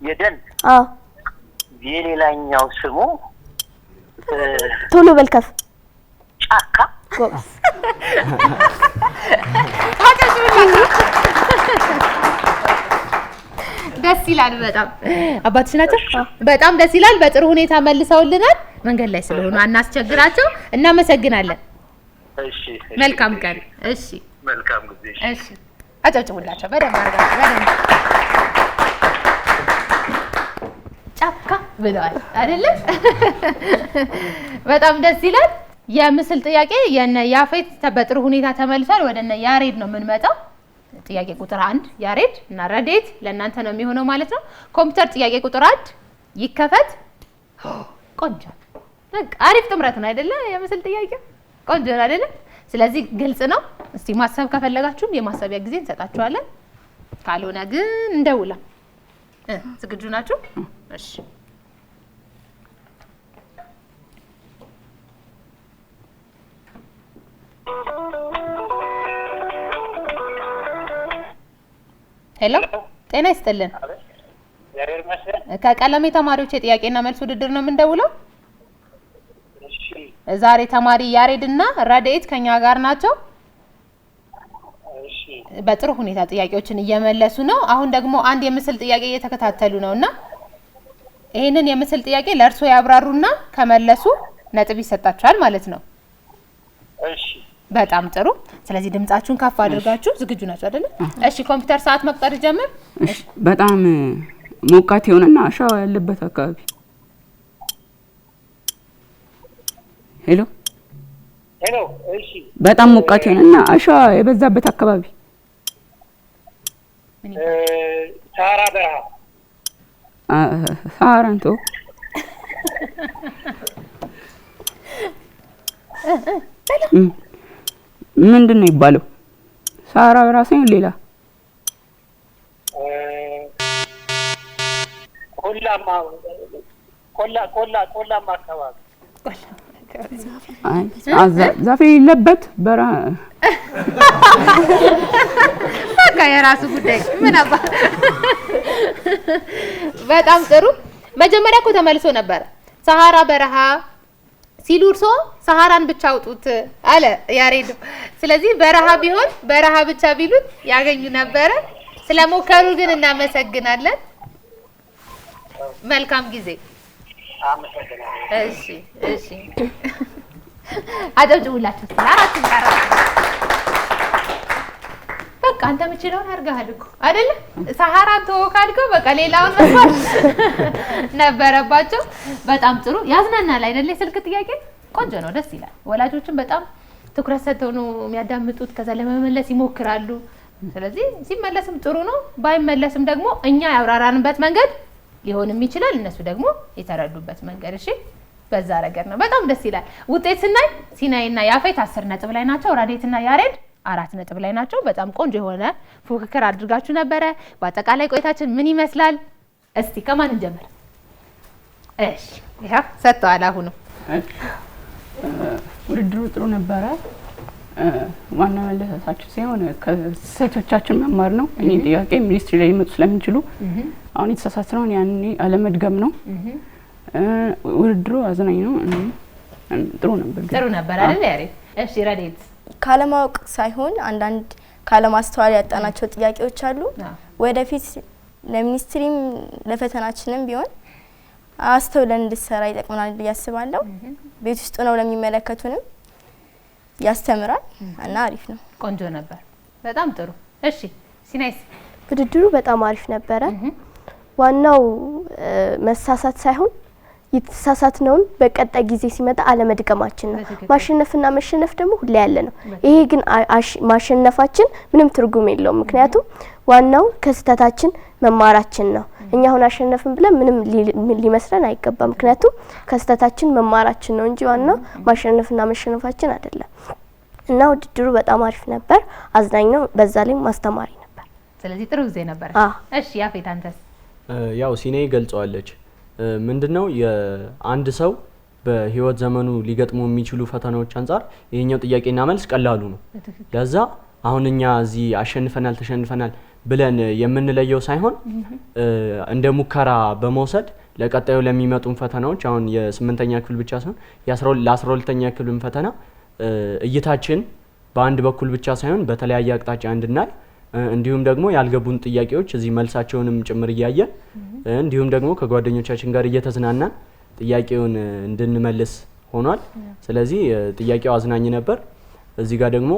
የደን የሌላኛው ስሙ ቶሎ በልከፍ ጫካ። ጎበዝ። ደስ ይላል በጣም። አባትሽ ናቸው? በጣም ደስ ይላል። በጥሩ ሁኔታ መልሰውልናል። መንገድ ላይ ስለሆኑ አናስቸግራቸው። እናመሰግናለን። እሺ፣ መልካም ቀን። እሺ፣ መልካም ጊዜ። እሺ፣ አጨብጭቡላቸው በደንብ አድርጋችሁ በደንብ። ጫካ ብለዋል አይደለ? በጣም ደስ ይላል። የምስል ጥያቄ የነ ያፌት በጥሩ ሁኔታ ተመልሷል። ወደነ ያሬድ ነው የምንመጣው። ጥያቄ ቁጥር 1 ያሬድ እና ረዴት ለእናንተ ነው የሚሆነው ማለት ነው። ኮምፒውተር ጥያቄ ቁጥር 1 ይከፈት። ቆንጆ በቃ አሪፍ ጥምረት ነው አይደለ? የምስል ጥያቄ ቆንጆ ነው አይደለ? ስለዚህ ግልጽ ነው። እስቲ ማሰብ ከፈለጋችሁም የማሰቢያ ጊዜ እንሰጣችኋለን። ካልሆነ ግን እንደውላ። ዝግጁ ናችሁ? እሺ። ሄሎ ጤና ይስጥልን። ከቀለም የተማሪዎች የጥያቄና መልስ ውድድር ነው የምንደውለው። ዛሬ ተማሪ ያሬድና ረድኤት ከኛ ጋር ናቸው። በጥሩ ሁኔታ ጥያቄዎችን እየመለሱ ነው። አሁን ደግሞ አንድ የምስል ጥያቄ እየተከታተሉ ነውና ይሄንን የምስል ጥያቄ ለእርስዎ ያብራሩና ከመለሱ ነጥብ ይሰጣቸዋል ማለት ነው። እሺ፣ በጣም ጥሩ። ስለዚህ ድምጻችሁን ከፍ አድርጋችሁ ዝግጁ ናችሁ አይደል? እሺ፣ ኮምፒውተር ሰዓት መቁጠር ጀምር። እሺ። በጣም ሞቃት የሆነና አሸዋ ያለበት አካባቢ። ሄሎ ሄሎ። እሺ። በጣም ሞቃት የሆነና አሸዋ የበዛበት አካባቢ። ሳራ በረሃ። ሳራንቶ ምንድን ነው ይባለው? ሳራ በራሱ ነው ሌላ ቆላማ አካባቢ። ዛፍ የሌለበት በረሃ። በቃ የራሱ ጉዳይ ምን አባ። በጣም ጥሩ። መጀመሪያ እኮ ተመልሶ ነበር ሰሃራ በረሃ ሲሉ እርሶ ሰሃራን ብቻ አውጡት አለ ያሬድ። ስለዚህ በረሃ ቢሆን በረሃ ብቻ ቢሉት ያገኙ ነበረ። ስለሞከሩ ግን እናመሰግናለን። መልካም ጊዜ። እሺ፣ እሺ። አጨብጭቡላችሁ። አራቱም ጋር በቃ አንተ የምችለውን አድርገሃል እኮ አይደለ? ሰሃራን ተወው ካልከው በቃ ሌላውን መስራት ነበረባቸው። በጣም ጥሩ። ያዝናናል አይደለ? የስልክ ጥያቄ ቆንጆ ነው፣ ደስ ይላል። ወላጆችን በጣም ትኩረት ሰጥተው ነው የሚያዳምጡት። ከዛ ለመመለስ ይሞክራሉ። ስለዚህ ሲመለስም ጥሩ ነው፣ ባይመለስም ደግሞ እኛ ያብራራንበት መንገድ ሊሆንም ይችላል፣ እነሱ ደግሞ የተረዱበት መንገድ። እሺ፣ በዛ ነገር ነው። በጣም ደስ ይላል። ውጤት ስናይ ሲናይና ያፌት 10 ነጥብ ላይ ናቸው። ረድኤትና ያሬድ 4 ነጥብ ላይ ናቸው። በጣም ቆንጆ የሆነ ፉክክር አድርጋችሁ ነበረ። በአጠቃላይ ቆይታችን ምን ይመስላል? እስቲ ከማን እንጀምር? እሺ፣ ይሄ ሰጥተዋል። አሁኑ ውድድሩ ጥሩ ነበረ። ዋና መለሳሳችሁ ሲሆን ከስህተቶቻችን መማር ነው። እኔ ጥያቄ ሚኒስትሪ ላይ ሊመጡ ስለሚችሉ አሁን የተሳሳትነውን ያኔ አለመድገም ነው። ውድድሩ አዝናኝ ነው። ጥሩ ነበር። ጥሩ ነበር አይደል ያሬ? እሺ፣ ረድኤት ካለማወቅ ሳይሆን አንዳንድ ካለማስተዋል ያጣናቸው ጥያቄዎች አሉ። ወደፊት ለሚኒስትሪም ለፈተናችንም ቢሆን አስተውለን እንድሰራ ይጠቅመናል ብዬ አስባለሁ። ቤት ውስጥ ነው ለሚመለከቱንም ያስተምራል እና አሪፍ ነው። ቆንጆ ነበር። በጣም ጥሩ። እሺ ሲናይስ? ውድድሩ በጣም አሪፍ ነበረ። ዋናው መሳሳት ሳይሆን የተሳሳትነውን በቀጣይ ጊዜ ሲመጣ አለመድገማችን ነው። ማሸነፍና መሸነፍ ደግሞ ሁሌ ያለ ነው። ይሄ ግን ማሸነፋችን ምንም ትርጉም የለውም። ምክንያቱም ዋናው ከስተታችን መማራችን ነው። እኛ አሁን አሸነፍን ብለን ምንም ሊመስለን አይገባም። ምክንያቱም ከስተታችን መማራችን ነው እንጂ ዋናው ማሸነፍና መሸነፋችን አይደለም። እና ውድድሩ በጣም አሪፍ ነበር፣ አዝናኝ ነው፣ በዛ ላይ ማስተማሪ ነበር። ስለዚህ ጥሩ ጊዜ ነበር። እሺ ያፌት አንተስ? ያው ሲኔ ገልጸዋለች። ምንድነው የአንድ ሰው በህይወት ዘመኑ ሊገጥሙ የሚችሉ ፈተናዎች አንፃር ይሄኛው ጥያቄና መልስ ቀላሉ ነው። ለዛ አሁን እኛ እዚህ አሸንፈናል ተሸንፈናል ብለን የምንለየው ሳይሆን እንደ ሙከራ በመውሰድ ለቀጣዩ ለሚመጡን ፈተናዎች አሁን የ8ኛ ክፍል ብቻ ሳይሆን ለ12ኛ ክፍልም ፈተና እይታችን በአንድ በኩል ብቻ ሳይሆን በተለያየ አቅጣጫ እንድናይ እንዲሁም ደግሞ ያልገቡን ጥያቄዎች እዚህ መልሳቸውንም ጭምር እያየን እንዲሁም ደግሞ ከጓደኞቻችን ጋር እየተዝናናን ጥያቄውን እንድንመልስ ሆኗል። ስለዚህ ጥያቄው አዝናኝ ነበር። እዚህ ጋር ደግሞ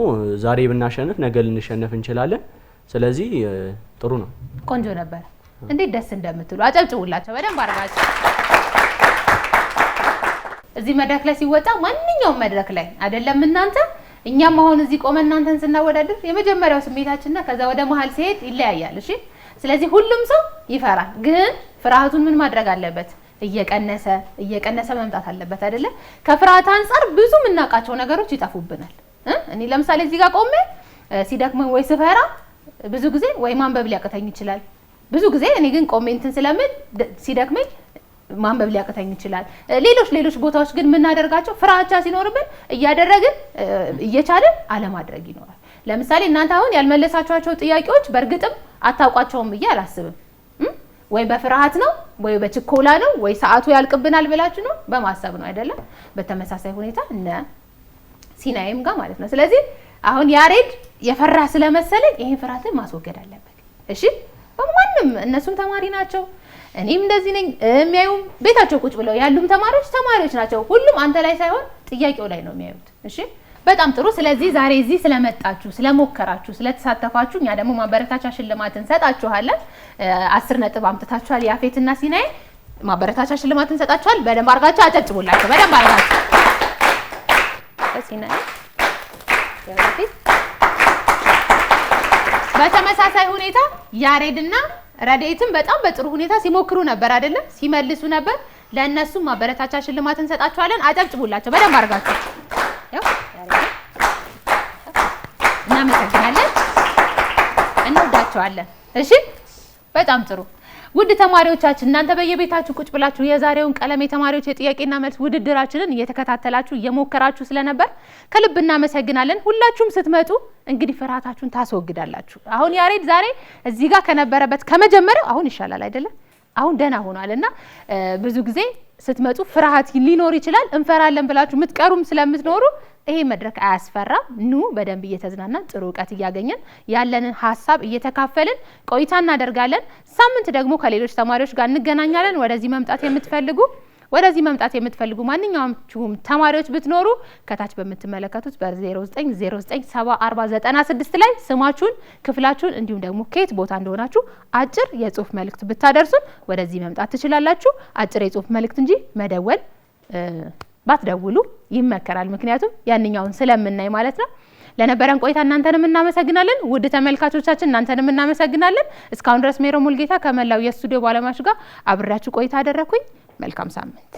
ዛሬ ብናሸንፍ ነገ ልንሸነፍ እንችላለን። ስለዚህ ጥሩ ነው። ቆንጆ ነበር። እንዴት ደስ እንደምትሉ አጨብጭቡላቸው በደንብ አድርጋችሁ። እዚህ መድረክ ላይ ሲወጣ ማንኛውም መድረክ ላይ አይደለም እናንተ እኛም አሁን እዚህ ቆመን እናንተን ስናወዳድር የመጀመሪያው ስሜታችንና ከዛ ወደ መሀል ሲሄድ ይለያያል። እሺ ስለዚህ ሁሉም ሰው ይፈራል፣ ግን ፍርሃቱን ምን ማድረግ አለበት? እየቀነሰ መምጣት አለበት አይደለ? ከፍርሃት አንፃር ብዙ የምናውቃቸው ነገሮች ይጠፉብናል። እኔ ለምሳሌ እዚህ ጋር ቆሜ ሲደክመኝ ወይ ስፈራ ብዙ ጊዜ ወይ ማንበብ ሊያቅተኝ ይችላል። ብዙ ጊዜ እኔ ግን ቆሜ እንትን ስለምን ሲደክመኝ ማንበብ ሊያቅተኝ ይችላል። ሌሎች ቦታዎች ግን የምናደርጋቸው ፍራቻ ሲኖርብን እያደረግን እየቻለን አለማድረግ ይኖራል። ለምሳሌ እናንተ አሁን ያልመለሳችኋቸው ጥያቄዎች በእርግጥም አታውቋቸውም ብዬ አላስብም። ወይ በፍርሃት ነው ወይ በችኮላ ነው ወይ ሰዓቱ ያልቅብናል ብላችሁ ነው በማሰብ ነው አይደለም? በተመሳሳይ ሁኔታ እነ ሲናይም ጋር ማለት ነው። ስለዚህ አሁን ያሬድ የፈራ ስለመሰለኝ ይሄን ፍርሃትን ማስወገድ አለበት። እሺ በማንም እነሱም ተማሪ ናቸው፣ እኔም እንደዚህ ነኝ። የሚያዩም ቤታቸው ቁጭ ብለው ያሉም ተማሪዎች ናቸው። ሁሉም አንተ ላይ ሳይሆን ጥያቄው ላይ ነው የሚያዩት። እሺ በጣም ጥሩ። ስለዚህ ዛሬ እዚህ ስለመጣችሁ ስለሞከራችሁ ስለተሳተፋችሁ እኛ ደግሞ ማበረታቻ ሽልማት እንሰጣችኋለን። 10 ነጥብ አምጥታችኋል ያፌትና ሲናይ፣ ማበረታቻ ሽልማት እንሰጣችኋል። በደንብ አድርጋችሁ አጨብጭቡላችሁ። በደንብ አድርጋችሁ ሲናይ ያፌት። በተመሳሳይ ሁኔታ ያሬድና ረዴትም በጣም በጥሩ ሁኔታ ሲሞክሩ ነበር አይደለ? ሲመልሱ ነበር። ለእነሱም ማበረታቻ ሽልማት እንሰጣችኋለን። አጨብጭቡላቸው በደንብ አድርጋችሁ። ያው እናመሰግናለን፣ እንወዳቸዋለን። እሺ በጣም ጥሩ። ውድ ተማሪዎቻችን እናንተ በየቤታችሁ ቁጭ ብላችሁ የዛሬውን ቀለም የተማሪዎች የጥያቄና መልስ ውድድራችንን እየተከታተላችሁ እየሞከራችሁ ስለነበር ከልብ እናመሰግናለን። ሁላችሁም ስትመጡ እንግዲህ ፍርሃታችሁን ታስወግዳላችሁ። አሁን ያሬድ ዛሬ እዚህ ጋር ከነበረበት ከመጀመሪያው አሁን ይሻላል አይደለም? አሁን ደህና ሆኗልና ብዙ ጊዜ ስትመጡ ፍርሃት ሊኖር ይችላል። እንፈራለን ብላችሁ ምትቀሩም ስለምትኖሩ ይሄ መድረክ አያስፈራም። ኑ በደንብ እየተዝናናን ጥሩ እውቀት እያገኘን ያለንን ሀሳብ እየተካፈልን ቆይታ እናደርጋለን። ሳምንት ደግሞ ከሌሎች ተማሪዎች ጋር እንገናኛለን። ወደዚህ መምጣት የምትፈልጉ ማንኛውም ተማሪዎች ብትኖሩ ከታች በምትመለከቱት በ09974096 ላይ ስማችሁን፣ ክፍላችሁን እንዲሁም ደግሞ ከየት ቦታ እንደሆናችሁ አጭር የጽሁፍ መልእክት ብታደርሱን ወደዚህ መምጣት ትችላላችሁ። አጭር የጽሁፍ መልእክት እንጂ መደወል ባትደውሉ ይመከራል። ምክንያቱም ያንኛውን ስለምናይ ማለት ነው። ለነበረን ቆይታ እናንተንም እናመሰግናለን። ውድ ተመልካቾቻችን እናንተንም እናመሰግናለን። እስካሁን ድረስ ሜሮ ሙልጌታ ከመላው የስቱዲዮ ባለሙያዎች ጋር አብራችሁ ቆይታ አደረኩኝ። መልካም ሳምንት።